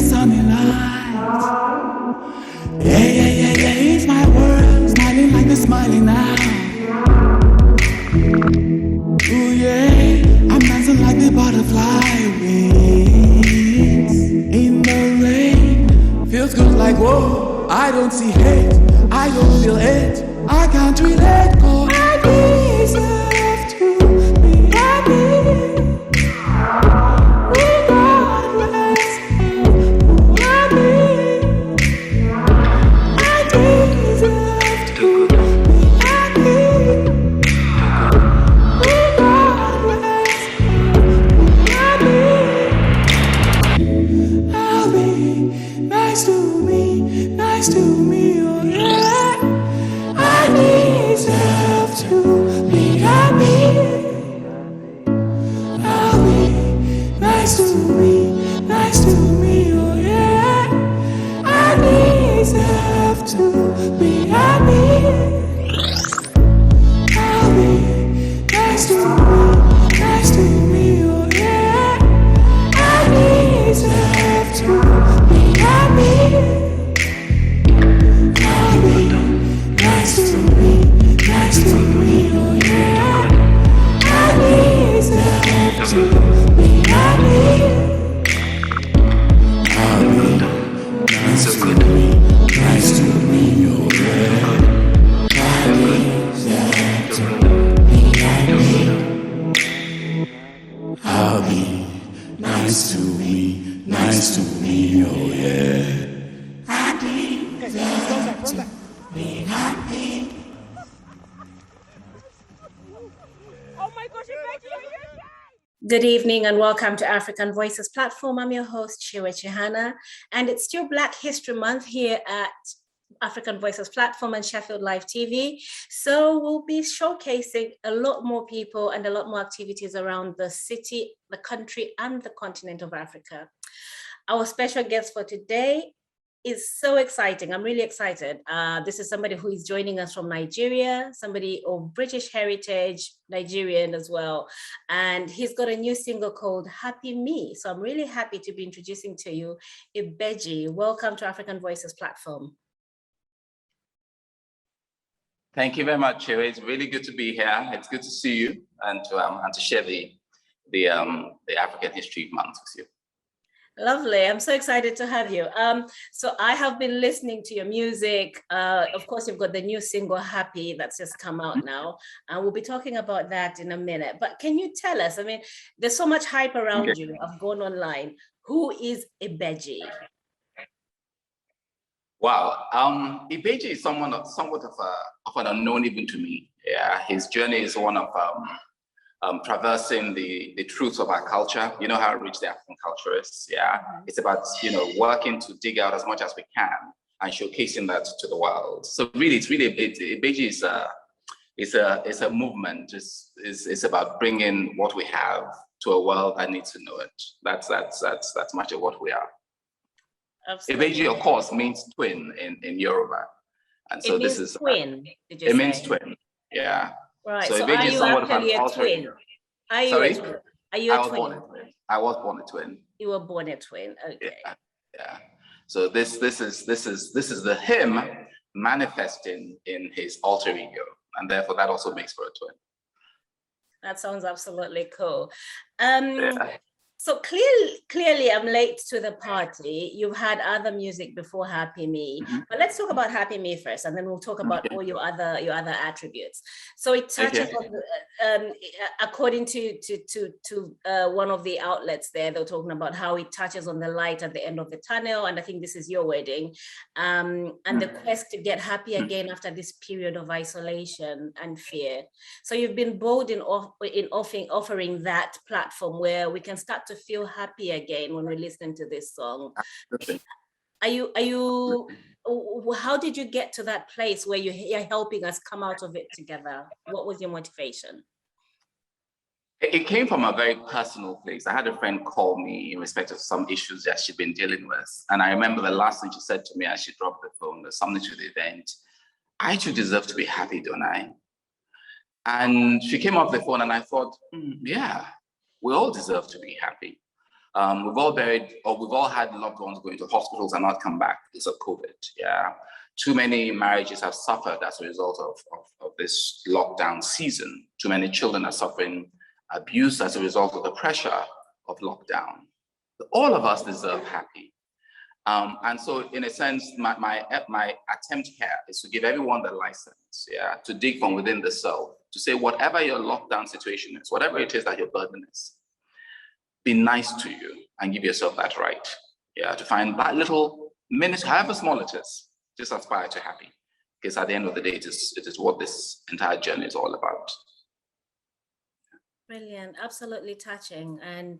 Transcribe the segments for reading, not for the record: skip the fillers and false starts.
sunny light. Yeah, yeah, yeah, yeah, it's my world, smiling like the smiling now. Ooh, yeah, I'm dancing like the butterfly wings. In the rain, feels good like whoa. I don't see hate, I don't feel it, I can't relate. Oh, I deserve to be happy. Regardless of who I be, I deserve to be happy. Regardless of who I be, I'll be nice to me, oh yeah. I deserve to be happy. I'll be nice to me, oh yeah. I deserve to be happy. I'll be nice to me, oh yeah. I deserve to be happy. Nice to me, oh yeah. I deserve to be happy. I'll be nice to me, oh yeah. I deserve to be happy. I'll be nice to me, oh yeah. I deserve to be happy. Good evening and welcome to African Voices platform. I'm your host, Tchiyiwe Chihana, and it's still Black History Month here at African Voices platform and Sheffield Live TV. So we'll be showcasing a lot more people and a lot more activities around the city, the country, and the continent of Africa. Our special guest for today is so exciting. I'm really excited. This is somebody who is joining us from Nigeria, somebody of British heritage, Nigerian as well. And he's got a new single called Happy Me. So I'm really happy to be introducing to you Ibejii. Welcome to African Voices platform. Thank you very much, Tchiyiwe. It's really good to be here. It's good to see you and to share the African History Month with you. Lovely. I'm so excited to have you. So I have been listening to your music. Of course, you've got the new single Happy that's just come out now. And we'll be talking about that in a minute. But can you tell us, I mean, there's so much hype around you. I've gone online. Who is Ibejii? Wow. Ibejii is somewhat of an unknown even to me. Yeah, his journey is one of traversing the truths of our culture. You know how rich the African culture is. Yeah, it's about working to dig out as much as we can and showcasing that to the world. So really, Ibejii is a movement. It's about bringing what we have to a world that needs to know it. That's much of what we are. Absolutely. Ibejii, of course, means twin in Yoruba, and so this is twin. Did you it say? means twin. Yeah. Right. So are you actually a twin? Are you Sorry? a twin? Are you a twin? I was born a twin. You were born a twin. Okay. Yeah. So this is the him manifesting in his alter ego, and therefore that also makes for a twin. That sounds absolutely cool. Yeah. So clearly I'm late to the party. You've had other music before Happy Me, but let's talk about Happy Me first, and then we'll talk about all your other attributes. So it touches on, according to one of the outlets there, they're talking about how it touches on the light at the end of the tunnel, and I think this is your wording, and the quest to get happy again after this period of isolation and fear. So you've been bold in offering that platform where we can start to feel happy again when we're listening to this song. Are you how did you get to that place where you're helping us come out of it together? What was your motivation? It came from a very personal place. I had a friend call me in respect of some issues that she'd been dealing with. And I remember the last thing she said to me as she dropped the phone, there's something to the event. I too deserve to be happy, don't I? And she came off the phone and I thought, yeah, we all deserve to be happy. We've all had loved ones going to hospitals and not come back because of COVID. Yeah. Too many marriages have suffered as a result of this lockdown season. Too many children are suffering abuse as a result of the pressure of lockdown. All of us deserve happy. And so in a sense, my attempt here is to give everyone the license, yeah, to dig from within the self, to say whatever your lockdown situation is, whatever it is that your burden is, be nice to you and give yourself that right, yeah, to find that little minute, however small it is, just aspire to happy. Because at the end of the day, it is what this entire journey is all about. Brilliant, absolutely touching. And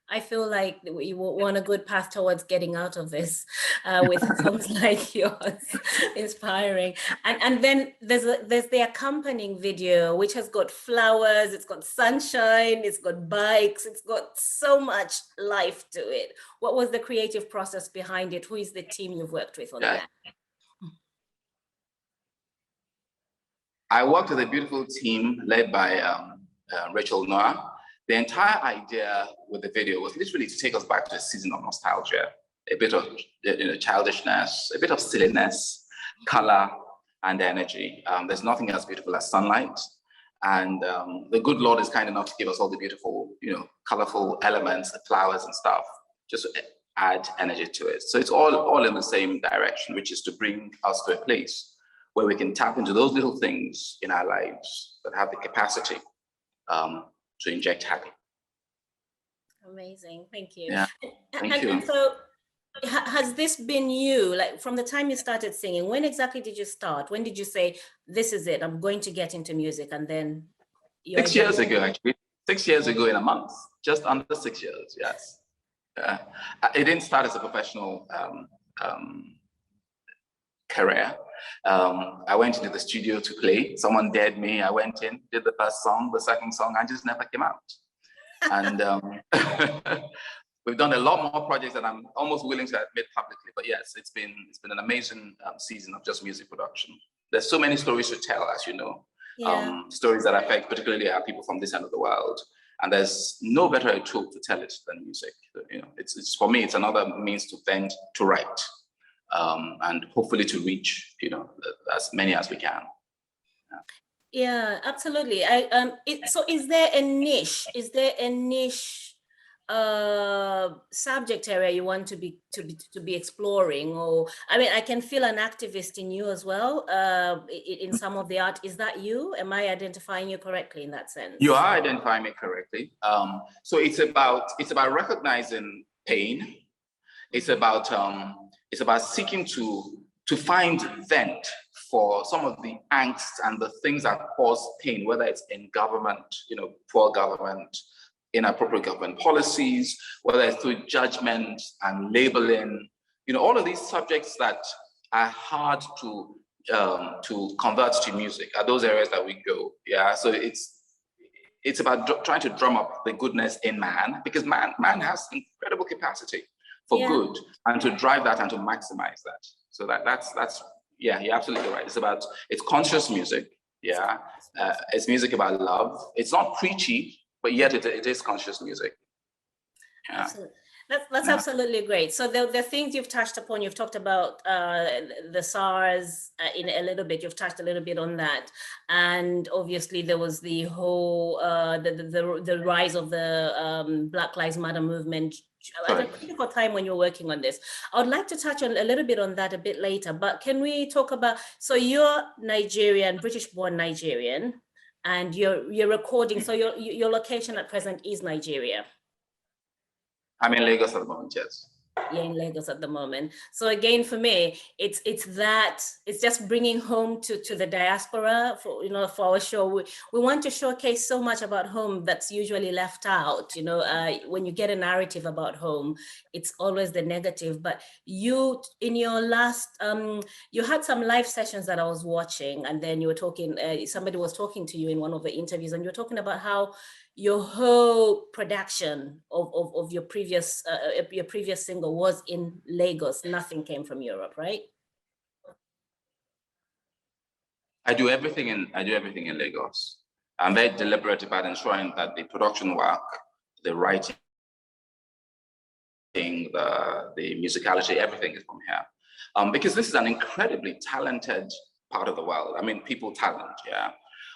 I feel like we want a good path towards getting out of this with songs like yours, inspiring. And then there's the accompanying video, which has got flowers, it's got sunshine, it's got bikes, it's got so much life to it. What was the creative process behind it? Who is the team you've worked with on that? I worked with a beautiful team led by Rachel Noah. The entire idea with the video was literally to take us back to a season of nostalgia, a bit of childishness, a bit of silliness, color, and energy. There's nothing as beautiful as sunlight. And the good Lord is kind enough to give us all the beautiful, colorful elements, the flowers and stuff, just to add energy to it. So it's all in the same direction, which is to bring us to a place where we can tap into those little things in our lives that have the capacity to inject happy. Amazing, thank you. Yeah, thank you. And so, has this been you, like from the time you started singing, when exactly did you start? When did you say, this is it, I'm going to get into music? And then 6 years ago, actually. 6 years ago in a month, just under 6 years, yes. It didn't start as a professional career. I went into the studio to play. Someone dared me. I went in, did the first song, the second song, I just never came out. And we've done a lot more projects that I'm almost willing to admit publicly. But yes, it's been an amazing season of just music production. There's so many stories to tell, as you know. Yeah. Stories that affect particularly our people from this end of the world. And there's no better a tool to tell it than music. It's for me, it's another means to vent, to write. And hopefully to reach, as many as we can. Yeah, absolutely. So is there a niche? Is there a niche subject area you want to be exploring? Or I mean, I can feel an activist in you as well. In some of the art, is that you? Am I identifying you correctly in that sense? You are identifying me correctly. So it's about recognizing pain. It's about seeking to find vent for some of the angst and the things that cause pain, whether it's in government, poor government, inappropriate government policies, whether it's through judgment and labeling, all of these subjects that are hard to convert to music are those areas that we go. Yeah, so it's about trying to drum up the goodness in man, because man has incredible capacity for good, and to drive that and to maximize that. So that's yeah, you're absolutely right. It's conscious music. Yeah, it's music about love. It's not preachy, but yet it is conscious music. Yeah. Absolutely. That's absolutely great. So the things you've touched upon, you've talked about the SARS in a little bit, you've touched a little bit on that. And obviously there was the whole, the rise of the Black Lives Matter movement at a critical time when you're working on this. I would like to touch on a little bit on that a bit later, but can we talk about, so you're Nigerian, British-born Nigerian, and you're recording, so your location at present is Nigeria. I'm in Lagos at the moment, yes. You're in Lagos at the moment. So again, for me, it's just bringing home to the diaspora for our show. We want to showcase so much about home that's usually left out. When you get a narrative about home, it's always the negative. But you, in your last, you had some live sessions that I was watching, and then you were talking. Somebody was talking to you in one of the interviews, and you were talking about how your whole production of your previous single was in Lagos. Nothing came from Europe, right? I do everything in Lagos. I'm very deliberate about ensuring that the production work, the writing, the musicality, everything is from here. Because this is an incredibly talented part of the world. I mean, people talent, yeah.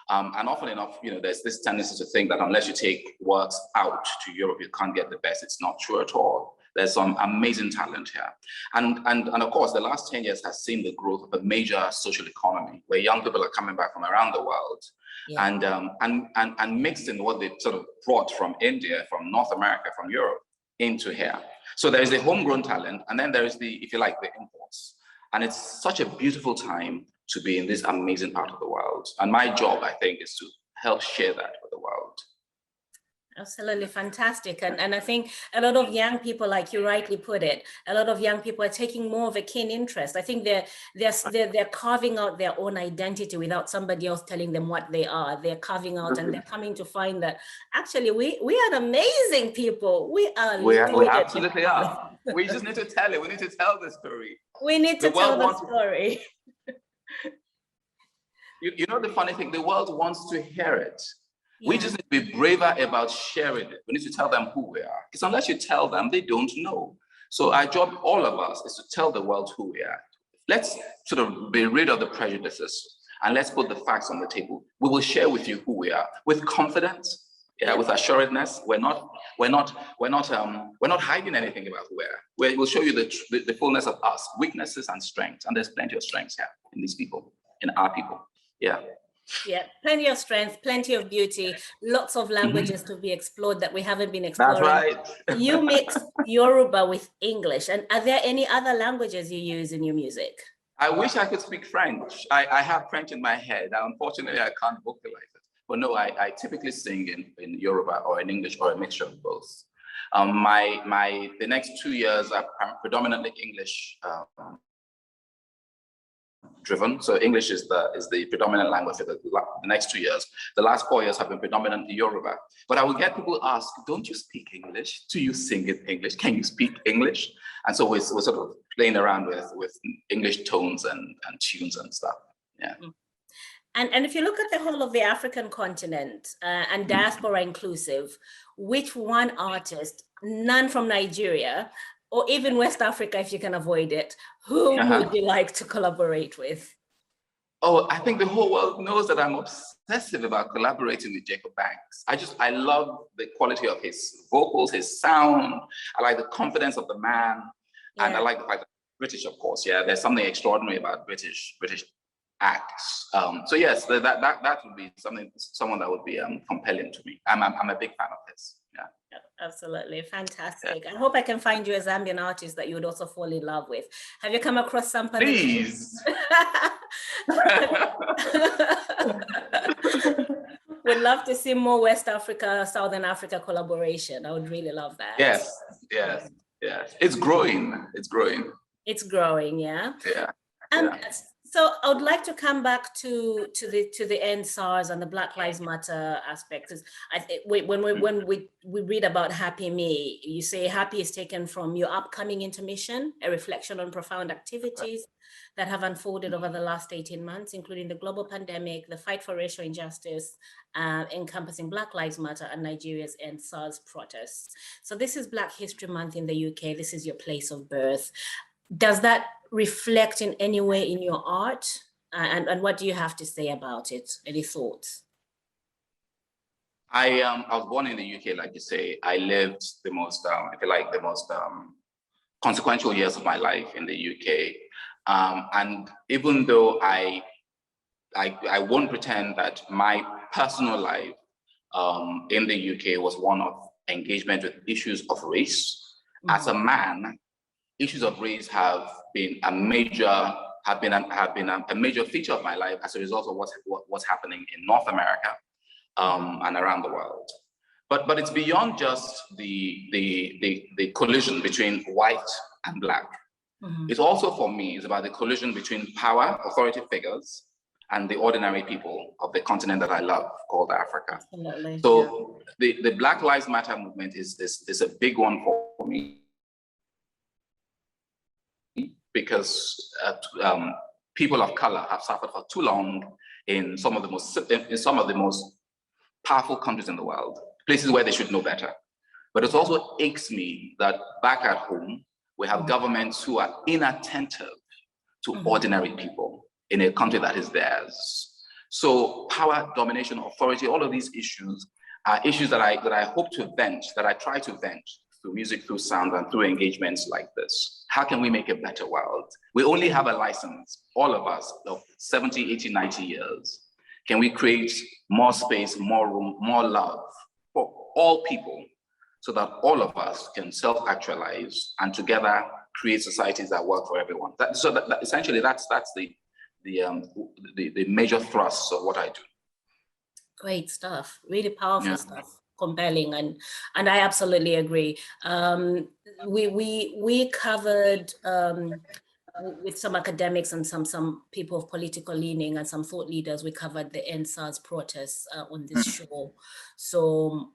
And often enough, there's this tendency to think that unless you take works out to Europe, you can't get the best. It's not true at all. There's some amazing talent here. And of course, the last 10 years has seen the growth of a major social economy where young people are coming back from around the world, yeah. and mixing what they sort of brought from India, from North America, from Europe into here. So there is the homegrown talent, and then there is the, if you like, the imports. And it's such a beautiful time to be in this amazing part of the world. And my job, I think, is to help share that with the world. Absolutely fantastic. And I think a lot of young people, like you rightly put it, a lot of young people are taking more of a keen interest. I think they're carving out their own identity without somebody else telling them what they are. They're carving out and they're coming to find that actually we are amazing people. We absolutely are. We just need to tell it. We need to tell the story. We need to tell the story. You know the funny thing, the world wants to hear it. Yeah. We just need to be braver about sharing it. We need to tell them who we are. Because unless you tell them, they don't know. So our job, all of us, is to tell the world who we are. Let's sort of be rid of the prejudices and let's put the facts on the table. We will share with you who we are with confidence, with assuredness. We're not hiding anything about who we are. We'll show you the fullness of us, weaknesses and strengths. And there's plenty of strengths here in these people, in our people. Yeah. Yeah, plenty of strength, plenty of beauty, lots of languages to be explored that we haven't been exploring. That's right. You mix Yoruba with English. And are there any other languages you use in your music? I wish I could speak French. I have French in my head. Unfortunately, I can't vocalize it. But no, I typically sing in Yoruba or in English or a mixture of both. The next 2 years are predominantly English driven. So English is the predominant language for the next 2 years. The last 4 years have been predominantly Yoruba. But I will get people ask, don't you speak English? Do you sing in English? Can you speak English? And so we're sort of playing around with English tones and tunes and stuff. Yeah. And if you look at the whole of the African continent and diaspora inclusive, which one artist, none from Nigeria, or even West Africa, if you can avoid it, who would you like to collaborate with? Oh, I think the whole world knows that I'm obsessive about collaborating with Jacob Banks. I love the quality of his vocals, his sound. I like the confidence of the man. Yeah. And I like the fact that British, of course. Yeah, there's something extraordinary about British acts. So yes, that would be someone that would be compelling to me. I'm a big fan of his. Yeah. Absolutely fantastic. Yeah. I hope I can find you a Zambian artist that you would also fall in love with. Have you come across somebody? Please. Would love to see more West Africa, Southern Africa collaboration. I would really love that. Yes. It's growing. It's growing, yeah. Yeah. So I would like to come back to the end SARS and the Black Lives Matter aspect. When we read about Happy Me, you say Happy is taken from your upcoming intermission, a reflection on profound activities that have unfolded over the last 18 months, including the global pandemic, the fight for racial injustice, encompassing Black Lives Matter and Nigeria's end SARS protests. So this is Black History Month in the UK. This is your place of birth. Does that reflect in any way in your art? And what do you have to say about it? Any thoughts? I was born in the UK, like you say. I lived the most, if you like, the most consequential years of my life in the UK. And even though I won't pretend that my personal life in the UK was one of engagement with issues of race, as a man, issues of race have been a major feature of my life as a result of what's happening in North America and around the world. But it's beyond just the collision between white and Black. It's also, for me, it's about the collision between power, authority figures, and the ordinary people of the continent that I love, called Africa. Absolutely. So the Black Lives Matter movement is a big one for me, because people of color have suffered for too long in some of the most powerful countries in the world, places where they should know better. But it also aches me that back at home, we have governments who are inattentive to ordinary people in a country that is theirs. So power, domination, authority, all of these issues are issues that I hope to vent, that I try to vent through music, through sound, and through engagements like this. How can we make a better world? We only have a license, all of us, of 70, 80, 90 years. Can we create more space, more room, more love for all people so that all of us can self-actualize and together create societies that work for everyone? Essentially, that's the major thrust of what I do. Great stuff, really powerful stuff, compelling, and I absolutely agree. We covered with some academics and some people of political leaning and some thought leaders, we covered the SARS protests on this show. So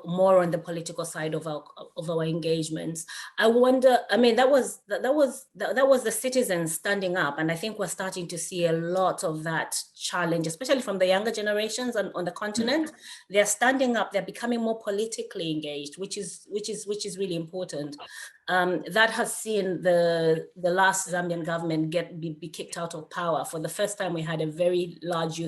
more on the political side of our engagements. I wonder, I mean, that was the citizens standing up, and I think we're starting to see a lot of that challenge, especially from the younger generations on the continent. They're standing up, they're becoming more politically engaged, which is really important. That has seen the last Zambian government be kicked out of power. For the first time, we had a very large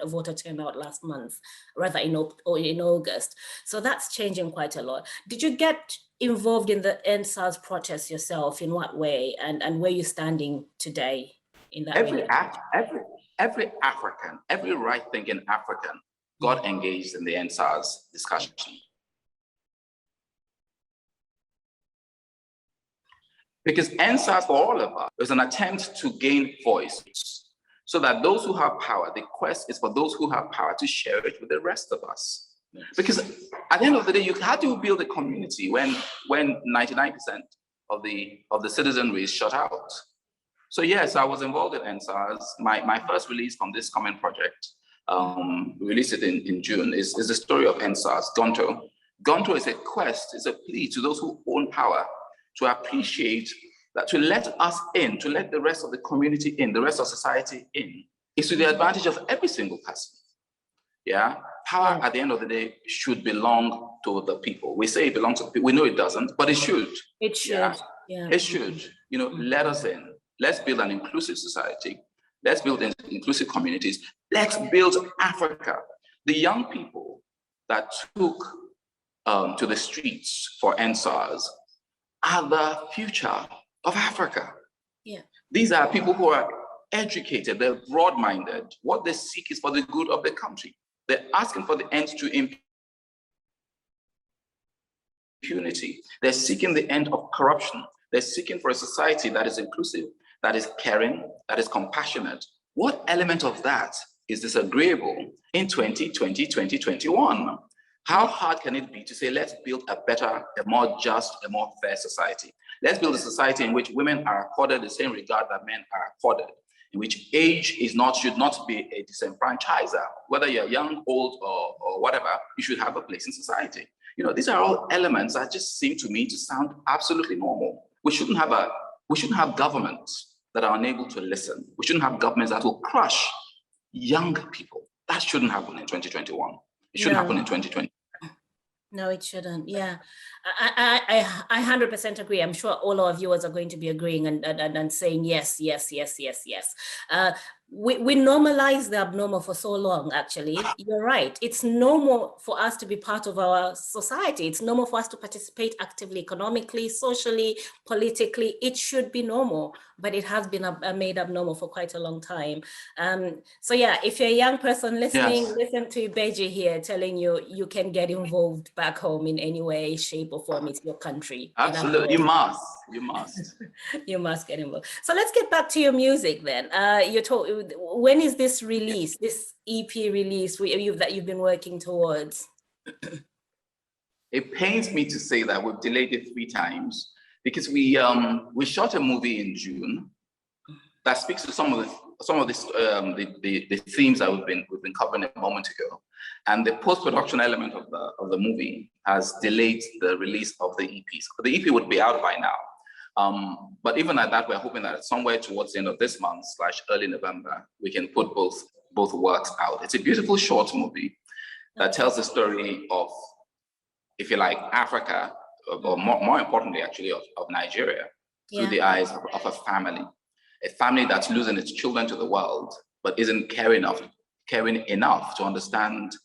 voter turnout last month, rather in August. So that's changing quite a lot. Did you get involved in the SARS protests yourself? In what way? And where are you standing today in that? Every African, every right-thinking African got engaged in the SARS discussion. Because SARS for all of us is an attempt to gain voice so that those who have power, the quest is for those who have power to share it with the rest of us. Because at the end of the day, how do you build a community when 99% of the citizenry is shut out? So yes, I was involved in SARS. My first release from this common project, we released it in June, is the story of SARS, Gonto. Gonto is a quest, is a plea to those who own power to appreciate that, to let us in, to let the rest of the community in, the rest of society in, is to the advantage of every single person. Yeah, power at the end of the day should belong to the people. We say it belongs to the people. We know it doesn't, but it should. It should. Yeah. It should. You know, let us in. Let's build an inclusive society. Let's build inclusive communities. Let's build Africa. The young people that took to the streets for SARS are the future of Africa. Yeah. These are people who are educated, they're broad-minded. What they seek is for the good of the country. They're asking for the end to impunity. They're seeking the end of corruption. They're seeking for a society that is inclusive, that is caring, that is compassionate. What element of that is disagreeable in 2020, 2021? How hard can it be to say, let's build a better, a more just, a more fair society? Let's build a society in which women are accorded the same regard that men are accorded, in which age should not be a disenfranchiser. Whether you're young, old, or whatever, you should have a place in society. You know, these are all elements that just seem to me to sound absolutely normal. We shouldn't have governments that are unable to listen. We shouldn't have governments that will crush young people. That shouldn't happen in 2021. It shouldn't happen in 2020. No, it shouldn't. Yeah, I 100% agree. I'm sure all our viewers are going to be agreeing and saying yes. We normalize the abnormal for so long, actually. You're right. It's normal for us to be part of our society. It's normal for us to participate actively, economically, socially, politically. It should be normal, but it has been made abnormal for quite a long time. So yeah, if you're a young person listening, listen to Ibejii here telling you you can get involved back home in any way, shape or form. It's your country. Absolutely, you must. You must get involved. So let's get back to your music then. When is this release, this EP release that you've been working towards? It pains me to say that we've delayed it 3 times because we shot a movie in June that speaks to some of the themes that we've been covering a moment ago, and the post-production element of the movie has delayed the release of the EP. So the EP would be out by now. But even at that, we're hoping that somewhere towards the end of this month / early November, we can put both works out. It's a beautiful short movie that tells the story of if you like, Africa, or more importantly, actually, of Nigeria, through the eyes of a family that's losing its children to the world, but isn't caring enough to understand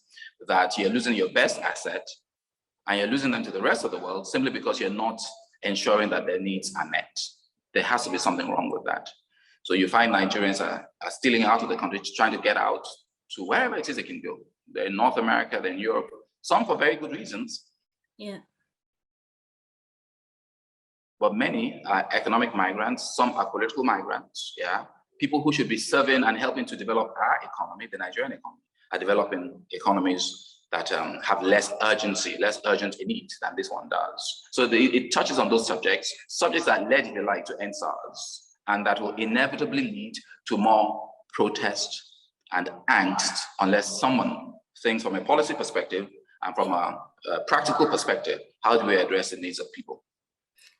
that you're losing your best asset and you're losing them to the rest of the world simply because you're not ensuring that their needs are met. There has to be something wrong with that. So you find Nigerians are stealing out of the country, trying to get out to wherever it is they can go. They're in North America, they're in Europe, some for very good reasons. Yeah. But many are economic migrants, some are political migrants, yeah? People who should be serving and helping to develop our economy, the Nigerian economy, are developing economies that have less urgency, less urgent need than this one does. So it touches on those subjects that led, if you like, to end SARS, and that will inevitably lead to more protest and angst unless someone thinks from a policy perspective and from a practical perspective, how do we address the needs of people?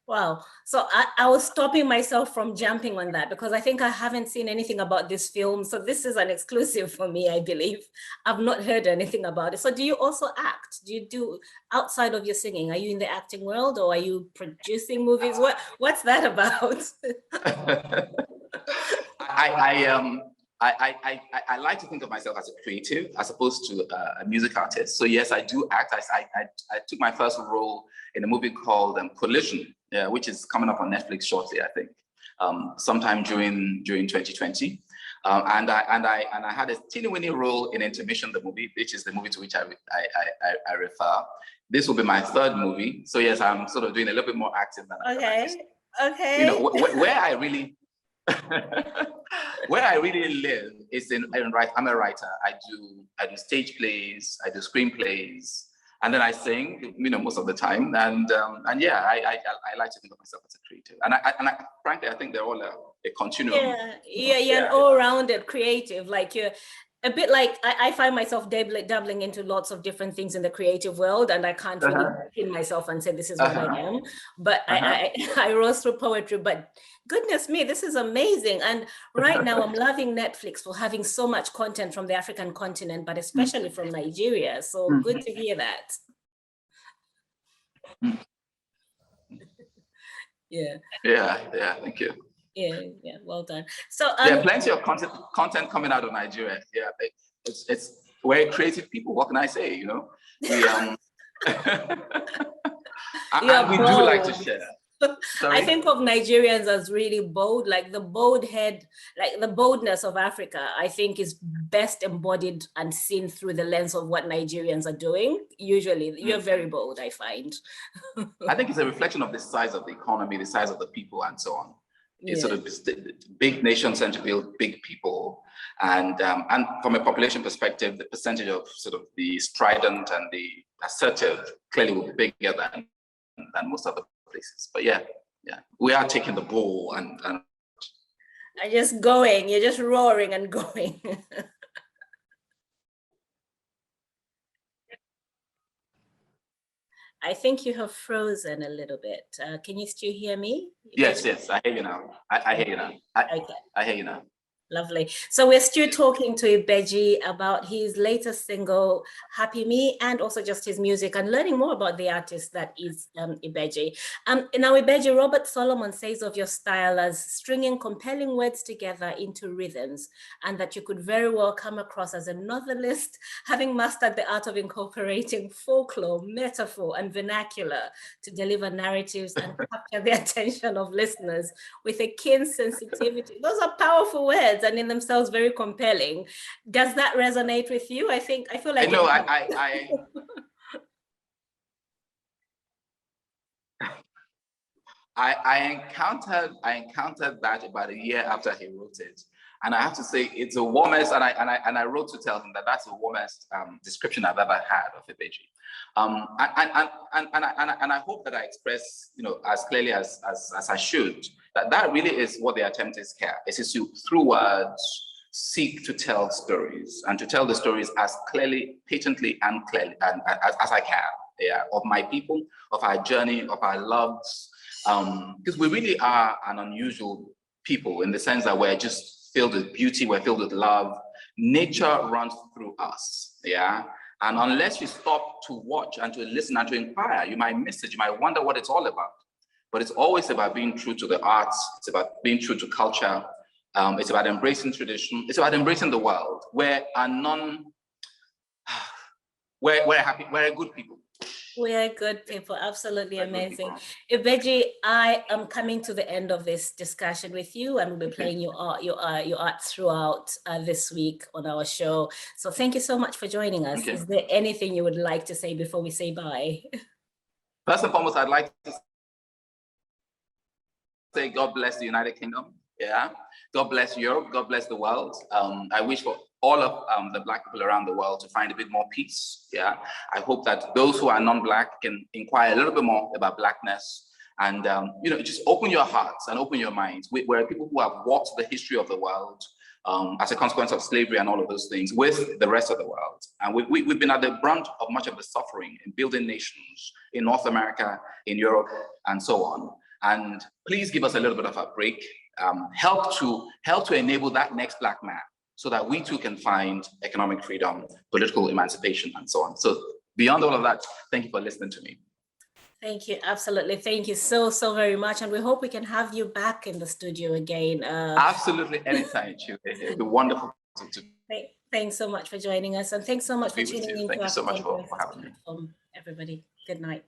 Wow. So I was stopping myself from jumping on that because I think I haven't seen anything about this film. So this is an exclusive for me, I believe. I've not heard anything about it. So do you also act? Do you do outside of your singing? Are you in the acting world or are you producing movies? What's that about? I like to think of myself as a creative as opposed to a music artist. So yes, I do act. I took my first role in a movie called Collision, which is coming up on Netflix shortly, I think, sometime during 2020. And I had a teeny-weeny role in Intermission, the movie, which is the movie to which I refer. This will be my third movie. So yes, I'm sort of doing a little bit more acting than Okay. You know, where I really where I really live is in I'm a writer. I do stage plays, I do screenplays, and then I sing, you know, most of the time. And yeah, I like to think of myself as a creative. And I frankly, I think they're all a continuum. Yeah, an all-rounded creative. Like you're a bit like I find myself dabbling into lots of different things in the creative world, and I can't really pin myself and say this is what I am. But I rose through poetry. But goodness me, this is amazing. And right now I'm loving Netflix for having so much content from the African continent, but especially from Nigeria. So good to hear that. Yeah, thank you. Yeah, well done. So there are plenty of content coming out of Nigeria. Yeah, we're creative people. What can I say? You know, we and we do like to share. Sorry? I think of Nigerians as really bold, like the boldness of Africa, I think is best embodied and seen through the lens of what Nigerians are doing. Usually, you're very bold, I find. I think it's a reflection of the size of the economy, the size of the people, and so on. It's sort of big nations tend to build big people, and from a population perspective, the percentage of sort of the strident and the assertive clearly will be bigger than most other places. But yeah, we are taking the ball and are just going. You're just roaring and going. I think you have frozen a little bit. Can you still hear me? Yes, I hear you now. I hear you now. I hear you now. Lovely. So we're still talking to Ibejii about his latest single, Happy Me, and also just his music and learning more about the artist that is Ibejii. Now, Ibejii, Robert Solomon says of your style as stringing compelling words together into rhythms, and that you could very well come across as a novelist, having mastered the art of incorporating folklore, metaphor, and vernacular to deliver narratives and capture the attention of listeners with a keen sensitivity. Those are powerful words and in themselves very compelling. Does that resonate with you? I feel like I encountered that about a year after he wrote it, and I have to say it's the warmest. And I wrote to tell him that that's the warmest description I've ever had of Ibejii. And I hope that I express, you know, as clearly as I should, that really is what the attempt is here. It is to, through words, seek to tell stories and to tell the stories as clearly, patently, and clearly as I can. Yeah, of my people, of our journey, of our loves. Because we really are an unusual people in the sense that we're just filled with beauty, we're filled with love. Nature runs through us, yeah? And unless you stop to watch and to listen and to inquire, you might miss it. You might wonder what it's all about. But it's always about being true to the arts. It's about being true to culture. It's about embracing tradition. It's about embracing the world. We're good people. We are good people, absolutely amazing. Ibejii, I am coming to the end of this discussion with you, and we'll be playing your art throughout this week on our show. So thank you so much for joining us. Is there anything you would like to say before we say bye? First and foremost, I'd like to say God bless the United Kingdom. Yeah, God bless Europe. God bless the world. I wish for all of the Black people around the world to find a bit more peace. Yeah, I hope that those who are non-Black can inquire a little bit more about Blackness, and just open your hearts and open your minds. We're people who have walked the history of the world as a consequence of slavery and all of those things with the rest of the world, and we've been at the brunt of much of the suffering in building nations in North America, in Europe, and so on. And please give us a little bit of a break. Help to enable that next Black man, so that we too can find economic freedom, political emancipation, and so on. So beyond all of that, thank you for listening to me. Thank you, absolutely. Thank you so very much, and we hope we can have you back in the studio again. Absolutely, anytime, Tchiyiwe. It'd be wonderful to. Thanks so much for joining us, and thanks so much for tuning in. Thank you so much for having me. Everybody, good night.